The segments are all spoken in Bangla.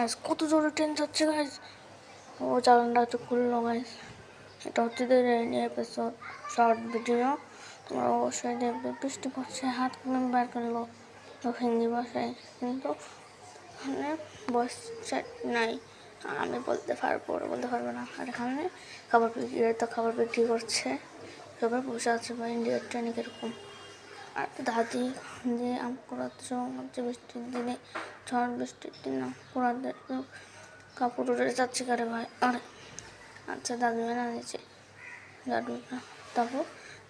গাইস, কত জোরে ট্রেন যাচ্ছে গাইস। ও চালানটা একটু খুললো গাইস। এটা হচ্ছে রেইনি এপিসোড শর্ট ভিডিও, তোমরা অবশ্যই দেখবে। বৃষ্টি পড়ছে, হাত কলম বার করলো হিন্দি ভাষায়, কিন্তু এখানে ভয়েস চ্যাট নাই। আমি বলতে পারবো না। আর এখানে খাবার বিক্রি করছে, সবাই বসে আছে বা ইন্ডিয়ার ট্রেনে কিরকম। আর দাদি যে আম কুড়াচ্ছে হচ্ছে বৃষ্টির দিনে, ঝড় বৃষ্টির দিন আম কুড়াতে কাপড় উড়ে যাচ্ছে কারে ভাই। আরে আচ্ছা, দাদু না দিয়েছে দাদুটা, তারপর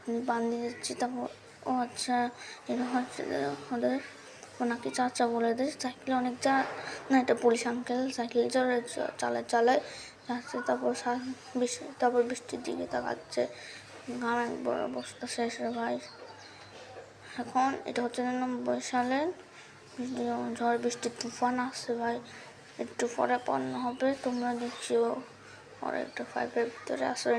আমি বান্ধি দিচ্ছি। তারপর ও আচ্ছা, এটা হচ্ছে ওদের ওনাকে চাচা বলে দেয়। সাইকেলে অনেক না, এটা পুলিশ আঙ্কেল সাইকেল চালায় যাচ্ছে। তারপর বৃষ্টির দিকে তাকাচ্ছে, ঘাম একবার অবস্থা শেষ রে ভাই। এখন এটা হচ্ছে 99 সালের ঝড় বৃষ্টির তুফান আসছে ভাই। একটু পরে পণ্য হবে, তোমরা দেখছিও। আর একটা 5-এর ভিতরে আসলে